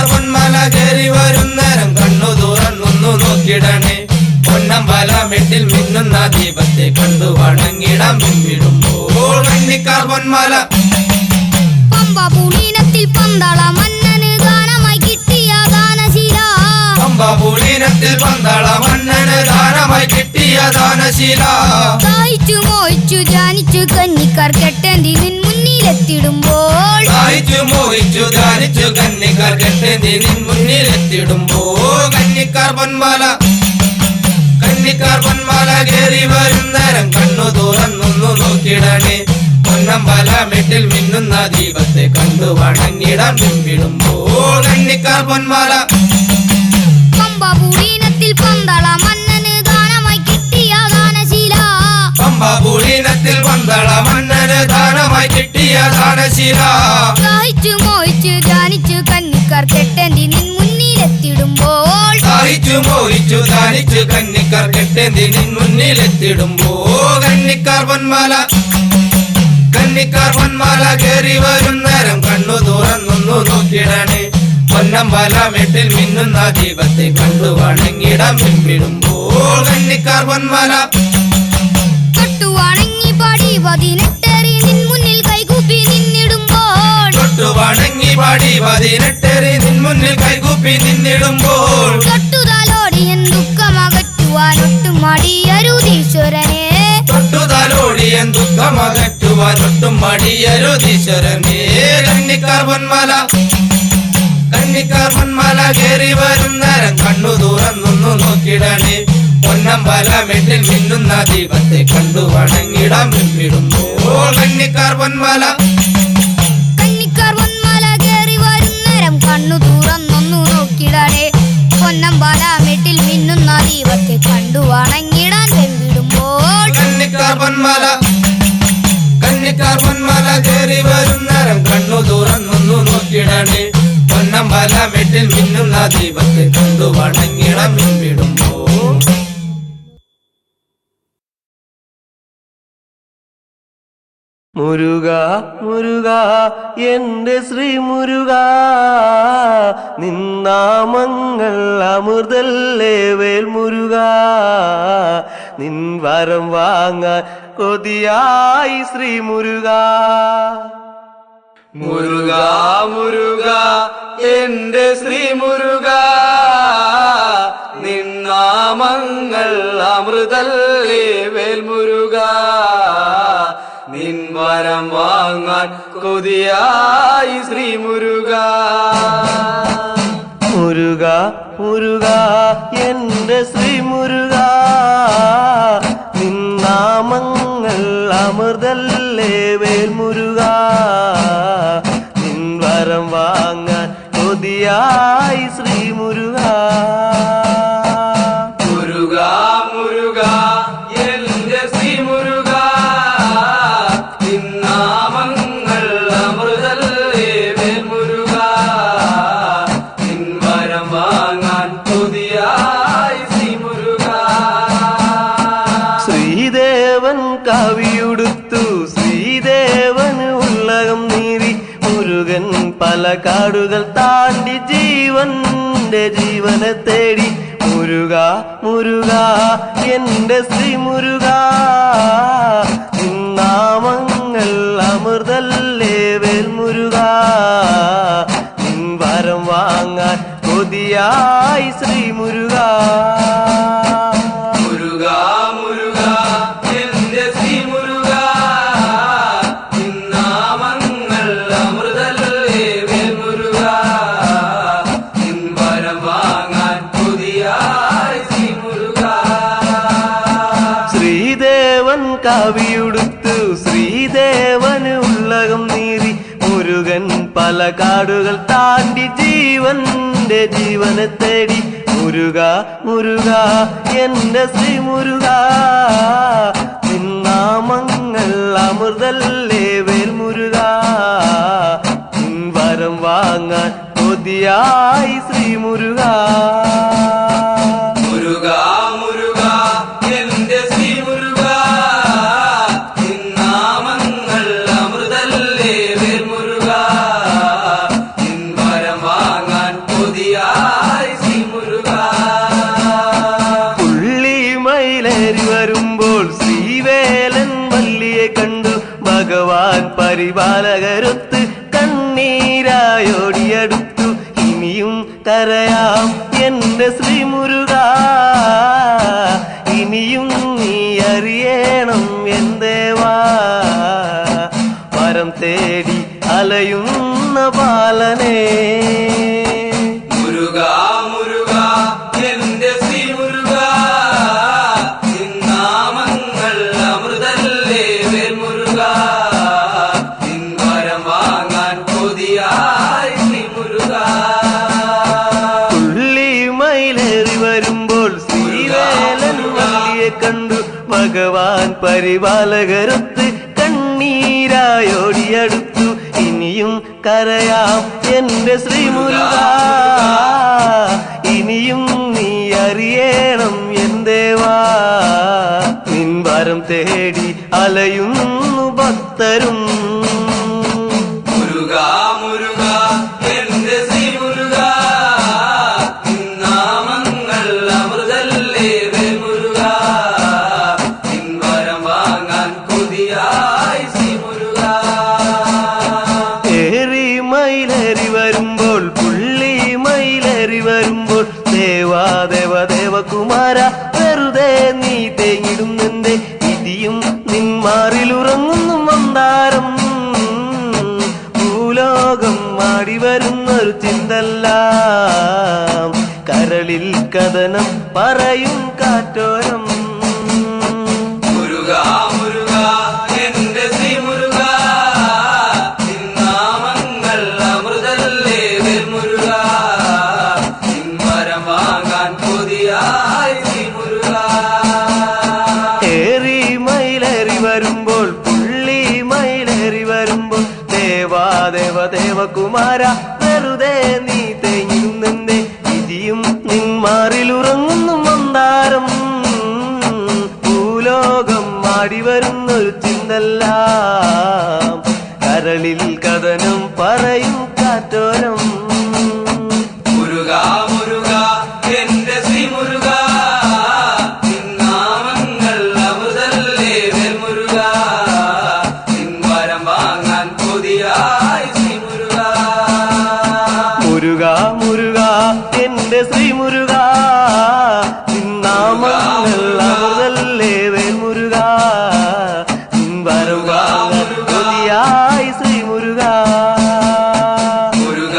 [SPEAKER 5] പൊന്മല കയറി വരും നേരം കണ്ണു തുറന്നൊന്നു നോക്കിടണേ പൊന്നമ്പലമെട്ടിൽ മിന്നുന്ന ദീപത്തെ കണ്ടു വണങ്ങിടാം പിന്നിടുമ്പോൾ കന്നിക്കാർ പൊന്മല
[SPEAKER 3] പമ്പ പുളീനത്തിൽ പന്തള മന്നന് ദാനമായി കിട്ടിയ ദാനശീല
[SPEAKER 5] പമ്പ പുളീനത്തിൽ പന്തള മന്നന് ദാനമായി കിട്ടിയ ദാനശീല
[SPEAKER 3] ദാഹിച്ചു മോഹിച്ചു ധ്യാനിച്ചു കന്നിക്കാർ കെട്ടേന്തി നിൻ മുന്നിലെത്തിടുമ്പോൾ
[SPEAKER 5] ദാഹിച്ചു മോഹിച്ചു ധ്യാനിച്ചു കന്നിക്കാർ കെട്ടേന്തി നിൻ മുന്നിലെത്തിടുമ്പോൾ കന്നിക്കാർ പൊന്മല കയറി വരും നേരം കണ്ണു തുറന്നൊന്നു നോക്കിടണേ പൊന്നമ്പലമെട്ടിൽ മിന്നുന്ന ദീപത്തെ കണ്ടു വണങ്ങിടാം പിന്നിടുമ്പോൾ കന്നിക്കാർ പൊന്മല
[SPEAKER 3] പമ്പ പുളീനത്തിൽ പന്തള മന്നന് ദാനമായി കിട്ടിയ ദാനശീല
[SPEAKER 5] പമ്പ പുളീനത്തിൽ പന്തള മന്നന് ദാനമായി കിട്ടിയ ദാനശീല
[SPEAKER 3] ദാഹിച്ചു മോഹിച്ചു ധ്യാനിച്ചു കന്നിക്കാർ കെട്ടേന്തി നിൻ മുന്നിലെത്തിടുമ്പോൾ
[SPEAKER 5] ദാഹിച്ചു മോഹിച്ചു ധ്യാനിച്ചു കന്നിക്കാർ കെട്ടേന്തി നിൻ മുന്നിലെത്തിടുമ്പോൾ കന്നിക്കാർ പൊന്മല കയറി വരും നേരം കണ്ണു തുറന്നൊന്നു നോക്കിടണേ പൊന്നമ്പലമെട്ടിൽ മിന്നുന്ന ദീപത്തെ കണ്ടു വണങ്ങിടാം പിന്നിടുമ്പോൾ കന്നിക്കാർ പൊന്മല
[SPEAKER 3] തൊട്ടു വണങ്ങി പാടി 18 നിൻ മുന്നിൽ കൈകൂപ്പി നിന്നിടുമ്പോൾ
[SPEAKER 5] തൊട്ടു വണങ്ങി പാടി 18 നിൻ മുന്നിൽ കൈകൂപ്പി നിന്നിടുമ്പോൾ
[SPEAKER 3] തൊട്ടുതാലോടി എൻ ദുഃഖമകറ്റുവാൻ ഒട്ടും മടിയരുതീശ്വരനെ
[SPEAKER 5] തൊട്ടുതാലോടി എൻ ദുഃഖമകറ്റുവാൻ ഒട്ടും മടിയരുതീശ്വരനെ കന്നിക്കാർ പൊന്മല കയറി വരും നേരം കണ്ണു തുറന്നൊന്നു നോക്കിടണേ പൊന്നമ്പലമെട്ടിൽ മിന്നുന്ന ദീപത്തെ കണ്ടു വണങ്ങിടാം പിന്നിടുമ്പോൾ കന്നിക്കാർ പൊന്മല
[SPEAKER 3] കയറി വരും നേരം കണ്ണു തുറന്നൊന്നു നോക്കിടണേ പൊന്നമ്പലമെട്ടിൽ മിന്നുന്ന ദീപത്തെ കണ്ടു വണങ്ങിടാൻ വെമ്പിടുമ്പോൾ
[SPEAKER 5] കന്നിക്കാർ പൊന്മല കയറി വരും നേരം കണ്ണു തുറന്നൊന്നു നോക്കിടണേ പൊന്നമ്പലമെട്ടിൽ മിന്നുന്ന ദീപത്തെ കണ്ടു വണങ്ങിടാം പിന്നിടുമ്പോൾ
[SPEAKER 2] മുരുക മുരുക എൻ്റെ ശ്രീ മുരുക നിന്നാമങ്ങൾ അമൃതല്ലേ വേൽ മുരുക നിൻ വരം വാങ്ങാൻ കൊതിയായി ശ്രീ മുരുക
[SPEAKER 4] മുരുക മുരുക എന്റെ ശ്രീ മുരുക നിന്നാമങ്ങൾ അമൃതല്ലേ വേൽ മുരുക നിൻ വരം വാങ്ങാൻ കൊതിയായി ശ്രീ മുരുക
[SPEAKER 2] മുരുക മുരുക എൻ്റെ ശ്രീ മുരുക നിന്നാമങ്ങൾ അമൃതല്ലേ വേൽ മുരുക നിൻ വരം വാങ്ങാൻ കൊതിയായി ശ്രീ മുരുക
[SPEAKER 4] മുരുക മുരുക എന്റെ ശ്രീ മുരുക നിന്നാമങ്ങൾ അമൃതല്ലേ വേൽ മുരുക നിൻ വരം വാങ്ങാൻ കൊതിയായി ശ്രീ മുരുക
[SPEAKER 2] ശ്രീദേവൻ കവിയുടുത്തു ശ്രീദേവന് ഉള്ളകം നീതി മുരുകൻ പല കാടുകൾ താണ്ടി ജീവന്റെ ജീവനെ തേടി മുരുക മുരുക എന്റെ ശ്രീ മുരുക നിന്നാമങ്ങൾ അമൃതല്ലേ വേൽ മുരുക നിൻ വരം വാങ്ങാൻ കൊതിയായി ശ്രീ മുരുക
[SPEAKER 4] മുരുക മുരുക എന്റെ ശ്രീ മുരുക നിന്നാമങ്ങൾ അമൃതല്ലേ വേൽ മുരുക നിൻ വരം വാങ്ങാൻ കൊതിയായി ശ്രീ മുരുക
[SPEAKER 2] ശ്രീദേവൻ കവിയുടുത്തു ശ്രീദേവന് ഉള്ളകം നീതി മുരുകൻ പല കാടുകൾ താണ്ടി ജീവന്റെ ജീവനെ തേടി മുരുക മുരുക എന്റെ ശ്രീ മുരുക നിന്നാമങ്ങൾ അമൃതല്ലേ വേൽ മുരുക നിൻ വരം വാങ്ങാൻ കൊതിയായി ശ്രീ മുരുക
[SPEAKER 4] മുരുക മുരുക എന്റെ ശ്രീ മുരുക നിന്നാമങ്ങൾ അമൃതല്ലേ വേൽ മുരുക നിൻ വരം വാങ്ങാൻ കൊതിയായി ശ്രീ മുരുക
[SPEAKER 2] പുള്ളിമയിലേറി വരുമ്പോൾ ശ്രീവേലൻ വല്ലിയെ കണ്ടു ഭഗവാൻ പരിപാലകരൊത്ത് കണ്ണീരായോടിയടുത്തു ഇനിയും കരയാം എന്റെ ശ്രീ മുരുക ഇനിയും നീ അറിയണം എന്തേവാ വരം തേടി അലയുന്ന ബാലനേ
[SPEAKER 4] മുരുക മുരുക എന്റെ ശ്രീ മുരുക നിന്നാമങ്ങൾ അമൃതല്ലേ വേൽ മുരുക നിൻ വരം വാങ്ങാൻ കൊതിയായി ശ്രീ മുരുക
[SPEAKER 2] പുള്ളിമയിലേറി വരുമ്പോൾ ശ്രീവേലൻ വല്ലിയെ കണ്ടു ഭഗവാൻ പരിപാലകരൊത്ത് കണ്ണീരായോടിയടുത്തു ഇനിയും കരയാം എന്റെ ശ്രീ മുരുക ഇനിയും നീ അറിയണം എന്തേവാ നിൻ വരം തേടി അലയുന്നു ഭക്തരും
[SPEAKER 4] മുരുക മുരുക എന്റെ ശ്രീ മുരുക നിന്നാമങ്ങൾ അമൃതല്ലേ വേൽ മുരുക നിൻ വരം വാങ്ങാൻ കൊതിയായി ശ്രീ മുരുക
[SPEAKER 2] ഏറി മയിലേറി വരുമ്പോൾ പുള്ളിമയിലേറി വരുമ്പോൾ ദേവാ ദേവ ദേവകുമാര വെറുതെ നീ തേങ്ങിടുന്നെന്റെ വിധിയും നിന്മാറിലുറങ്ങുന്നു മന്ദാരം ഭൂലോകം മാടി വരുന്നൊരു ചിന്തല്ലാം കരളിൽ കഥനം പറയും കാറ്റോരം
[SPEAKER 4] മുരുക മുരുക എന്റെ ശ്രീ മുരുക നിന്നാമങ്ങൾ അമൃതല്ലേ വേൽ മുരുക നിൻ വരം വാങ്ങാൻ കൊതിയായി ശ്രീ മുരുക
[SPEAKER 2] ഏറി മയിലേറി വരുമ്പോൾ പുള്ളിമയിലേറി വരുമ്പോൾ ദേവാ ദേവ ദേവകുമാര വെറുതെ നീ തേങ്ങിടുന്നെന്റെ വിധിയും നിന്മാറിലുറങ്ങുന്നു മന്ദാരം ഭൂലോകം മാടി വരുന്നൊരു ചിന്തല്ലാം കരളിൽ കഥനം പറയും കാറ്റോരം
[SPEAKER 4] മുരുക മുരുക എന്റെ ശ്രീ മുരുക നിന്നാമങ്ങൾ അമൃതല്ലേ വേൽ മുരുക നിൻ വരം വാങ്ങാൻ കൊതിയായി ശ്രീ മുരുക
[SPEAKER 2] മുരുക മുരുക എന്റെ ശ്രീ മുരുക നിന്നാമങ്ങൾ അമൃതല്ലേ വേൽ മുരുക നിൻ വരം വാങ്ങാൻ കൊതിയായി ശ്രീ മുരുക
[SPEAKER 4] മുരുക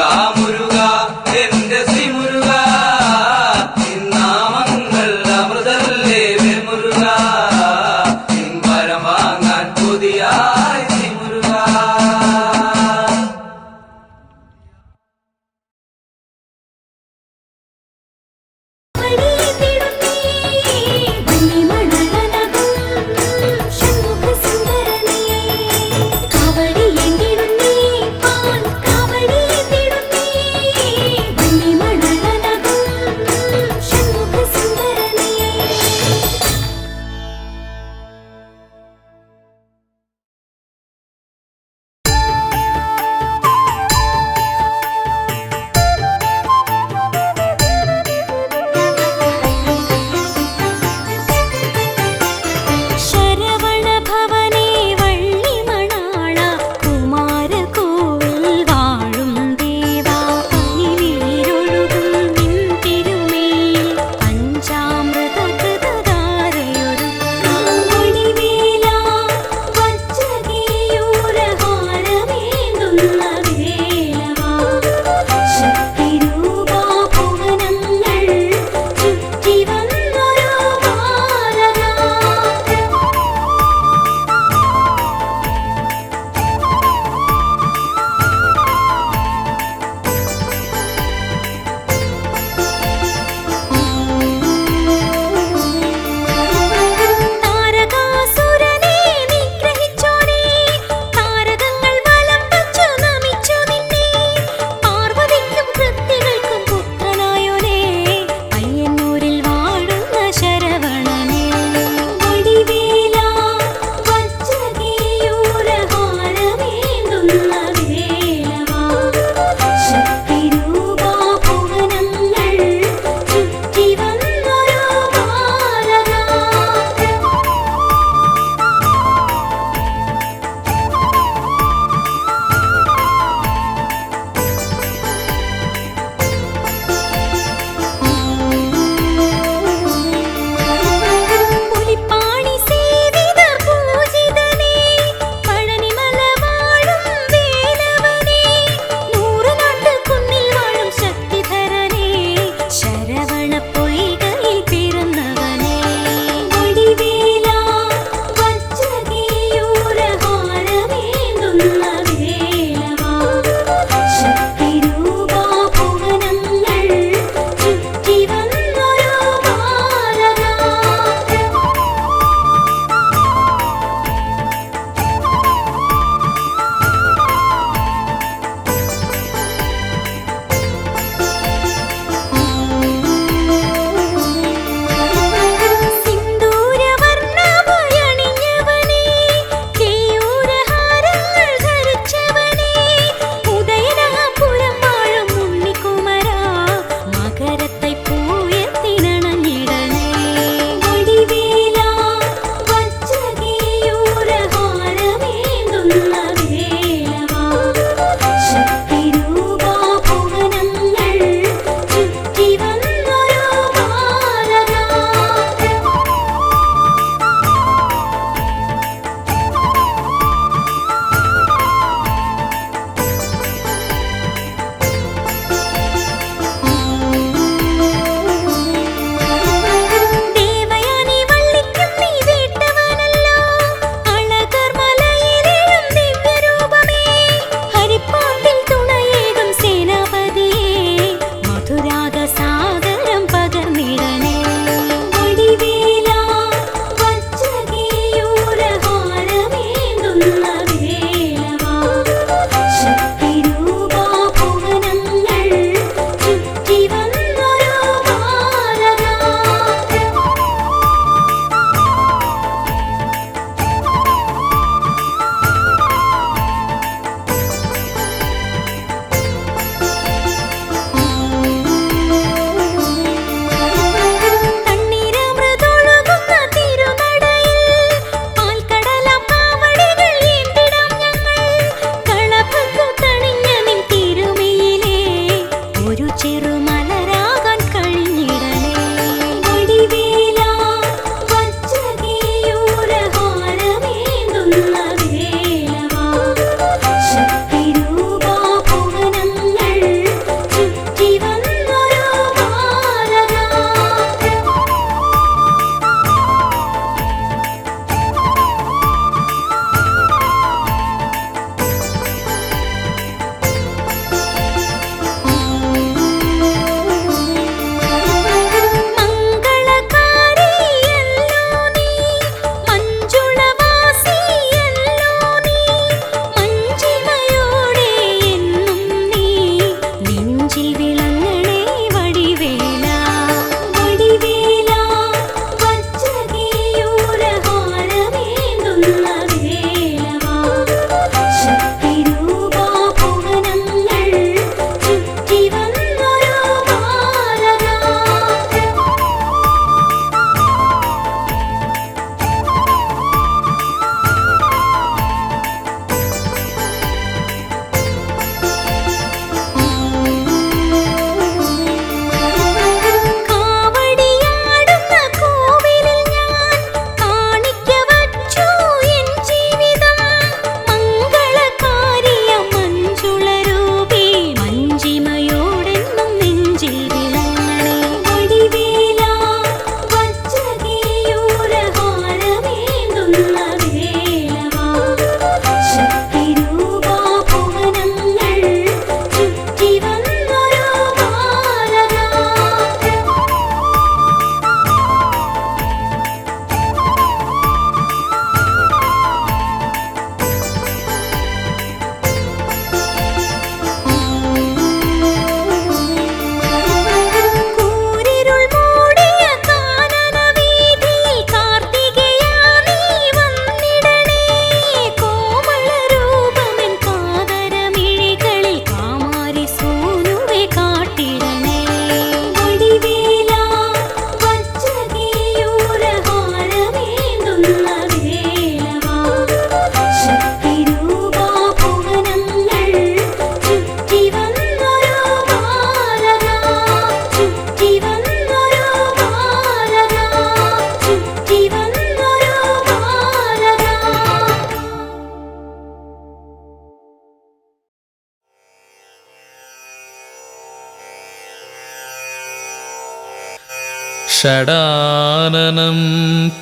[SPEAKER 1] ഷടാനനം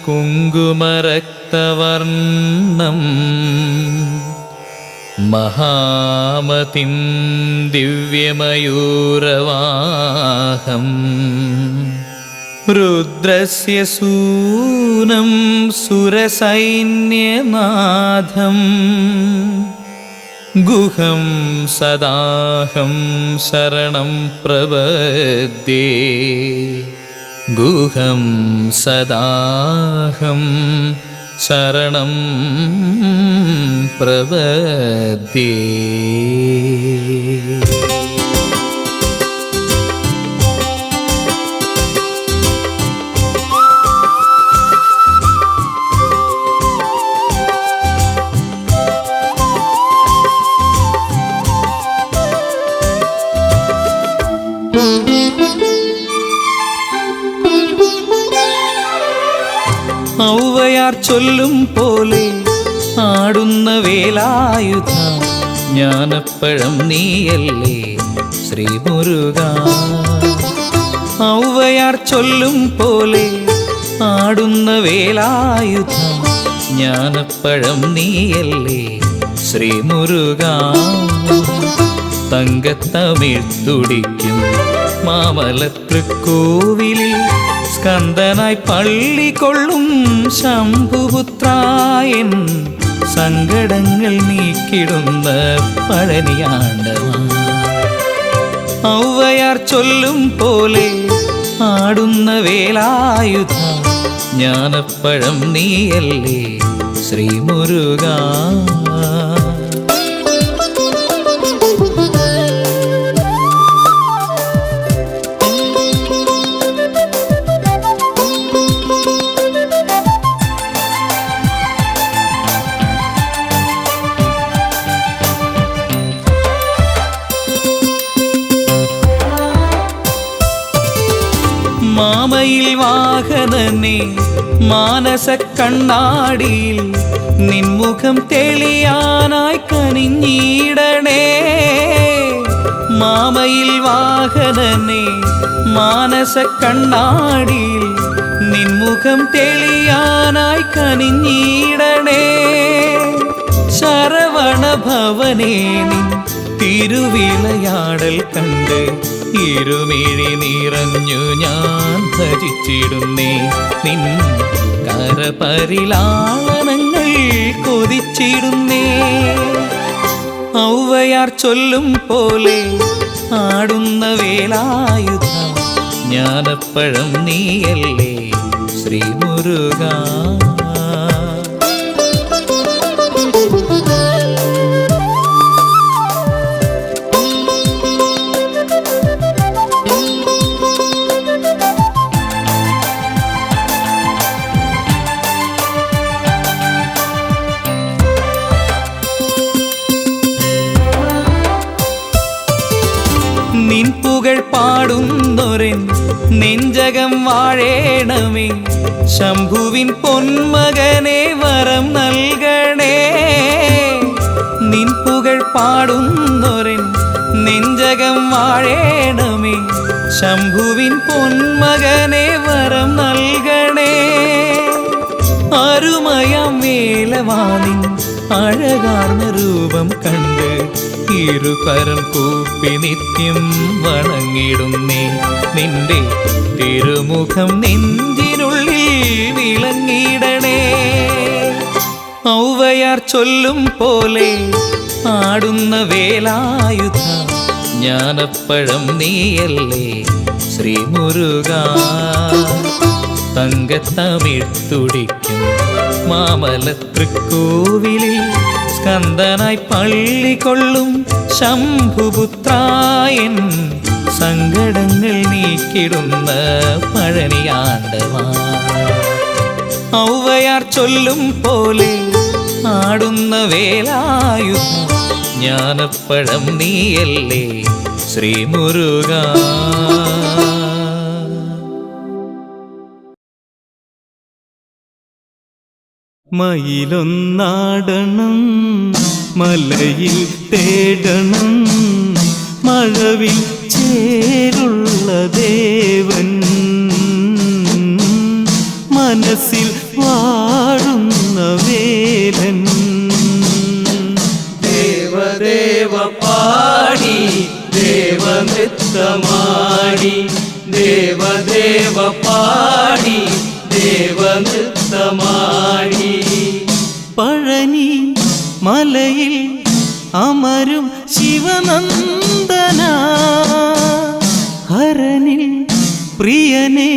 [SPEAKER 1] കുങ്കുമരക്തവർണം മഹാമതിം ദിവ്യമയൂരവാഹം രുദ്രസ്യ സൂനം സുരസൈന്യനാഥം ഗുഹം സദാഹം ശരണം പ്രപദ്യേ ഗുഹം സദാഹം ശരണം പ്രപദ്യേ. ഔവയാർ ചൊല്ലും പോലെ ആടുന്ന വേലായുധ ജ്ഞാനപ്പഴം നീയല്ലേ ശ്രീമുരുക. ഔവയാർ ചൊല്ലും പോലെ ആടുന്ന വേലായുധ ജ്ഞാനപ്പഴം നീയല്ലേ ശ്രീമുരുക. തങ്കത്തമിഴ് തുടിക്കും മാമലത്തൃക്കോവിലിൽ സ്കന്ദനായി പള്ളി കൊള്ളും ശംഭുപുത്രായൻ സങ്കടങ്ങൾ നീക്കിടുന്ന പഴനിയാണ്ടവ. ഔവയാർ ചൊല്ലും പോലെ ആടുന്ന വേലായുധ ജ്ഞാനപ്പഴം നീയല്ലേ ശ്രീമുരുക. മാമയിൽ വാഹനനെ മാനസ കണ്ണാടിയിൽ നിൻമുഖം തെളിയാനായി കനിഞ്ഞിടണേ. മാമയിൽ വാഹനനെ മാനസ കണ്ണാടിയിൽ നിൻമുഖം തെളിയാനായി കനിഞ്ഞിടണേ. ശരവണ ഭവനേ നിൻ തിരുവിളയാടൽ കണ്ട് ഇരുമിഴി നിറഞ്ഞു ഞാൻ ഭജിച്ചിടുന്നേ. നിൻ കരപരിലാളനങ്ങൾ കൊതിച്ചിടുന്നേ. ഔവയാർ ചൊല്ലും പോലെ ആടുന്ന വേലായുധ ജ്ഞാനപ്പഴം നീയല്ലേ ശ്രീമുരുക. നിൻ പുകഴ് പാടുന്നൊരൻ നെഞ്ചകം വാഴേണമേ. ശംഭുവിൻ പൊന്മകനെ വരം നൽകണേ. നിൻ പുകഴ് പാടുന്നൊരൻ നെഞ്ചകം വാഴേണമേ. ശംഭുവിൻ പൊന്മകനെ വരം നൽകണേ. അരുമ ഔവയാം വേലവാനിൻ അഴകാർന്ന രൂപം കണ്ട് ഇരുകരം കൂപ്പി നിത്യം വണങ്ങിടുന്നേ. നിന്റെ തിരുമുഖം നെഞ്ചിനുള്ളിൽ വിളങ്ങിടണേ. ഔവയാർ ചൊല്ലും പോലെ ആടുന്ന വേലായുധ ജ്ഞാനപ്പഴം നീയല്ലേ ശ്രീമുരുക. തങ്കത്തമിഴ്ത്തുടിക്കും മാമലത്തൃക്കോവിലിൽ സ്കന്ദനായി പള്ളി കൊള്ളും ശംഭുപുത്രായൻ സങ്കടങ്ങൾ നീക്കിടുന്ന പഴനിയാണ്ടവാ. ഔവയാർ ചൊല്ലും പോലെ ആടുന്ന വേലായുധ ജ്ഞാനപ്പഴം നീയല്ലേ ശ്രീമുരുക.
[SPEAKER 6] മയിലൊന്നാടണം മലയിൽ തേടണം മഴവിൽ ചേരുള്ള ദേവൻ മനസ്സിൽ വാഴുന്ന വേലൻ.
[SPEAKER 2] ദേവദേവ പാടി ദേവനൃത്തമാടി ദേവദേവ പാടി ദേവനൃത്തമാടി.
[SPEAKER 6] പഴനി മലയിൽ അമരും ശിവനന്ദന ഹരനിൽ പ്രിയനെ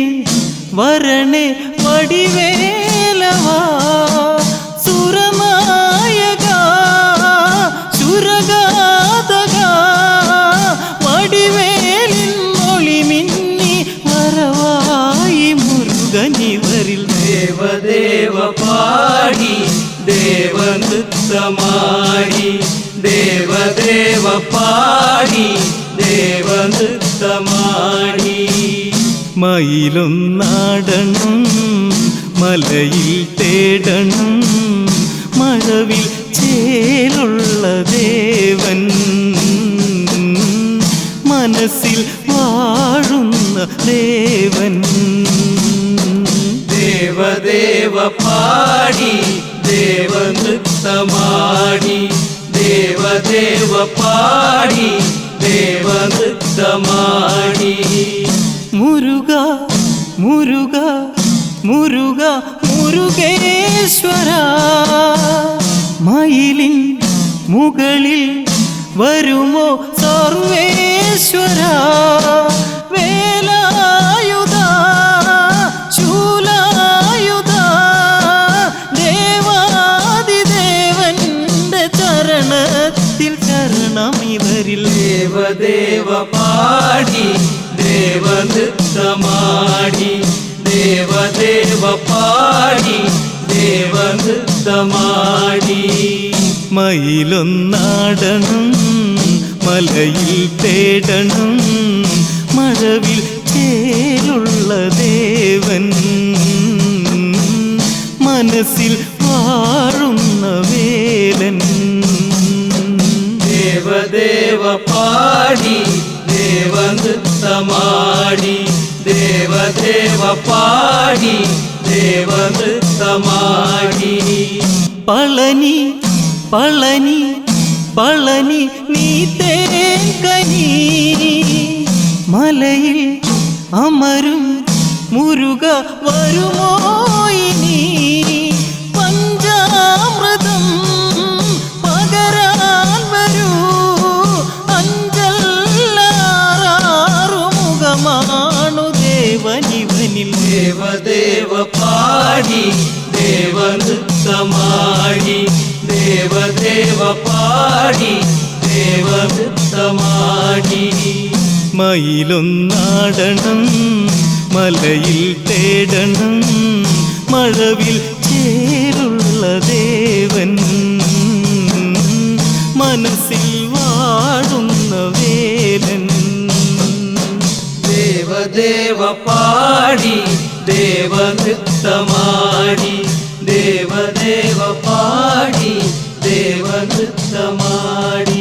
[SPEAKER 6] വരണേ വടിവേലവാ. സുരനായക സുരഗാതക വടിവേലിൻ മൊഴി മിന്നി വരവായി മുരുകനിവരിൽ.
[SPEAKER 2] ദേവദേവ പാടി ദേവനൃത്തമാടി ദേവദേവ പാടി ദേവനൃത്തമാടി.
[SPEAKER 6] മയിലൊന്നാടണം മലയിൽ തേടണം മഴവിൽ ചേലുള്ള ദേവൻ മനസ്സിൽ വാഴുന്ന ദേവൻ.
[SPEAKER 2] ദേവദേവ പാടി ദേവനൃത്തമാടി ദേവദേവ പാടി ദേവനൃത്തമാടി.
[SPEAKER 6] മുരുക മുരുക മുരുക മുരുകേശ്വര മയിലിൻ മുകളിൽ വരുമോ സർവേശ്വര. വേലായുധ ശൂലായുധ ദേവാദിദേവന്റെ ചരണത്തിൽ ശരണമിവരിൽ.
[SPEAKER 2] ദേവദേവ പാടി ദേവനൃത്തമാടി ദേവദേവ പാടി ദേവനൃത്തമാടി.
[SPEAKER 6] മയിലൊന്നാടണം മലയിൽ തേടണം മഴവിൽ ചേലുള്ള ദേവൻ മനസ്സിൽ വാഴുന്ന വേലൻ.
[SPEAKER 2] ദേവദേവ പാടി ദേവനൃത്തമാടി ദേവദേവ പാടി ദേവനൃത്തമാടി.
[SPEAKER 6] പളനി പളനി പളനി നീ തേങ്കനി മലയിൽ അമരും മുരുക വരുമോ ഇനി. പഞ്ചാമൃതം പകരാൻ വരൂ അഞ്ചല്ലാറുമുഖമാണു ദേവനിവനിൽ.
[SPEAKER 2] ദേവദേവ പാടി ദേവനൃത്തമാടി ദേവദേവ പാടി ദേവനൃത്തമാടി.
[SPEAKER 6] മയിലൊന്നാടണം മലയിൽ തേടണം മഴവിൽ ചേരുള്ള ദേവൻ മനസ്സിൽ വാഴുന്ന വേലൻ.
[SPEAKER 2] ദേവദേവ പാടി ദേവനൃത്തമാടി ദേവദേവ പാടി ദേവനൃത്തമാടി.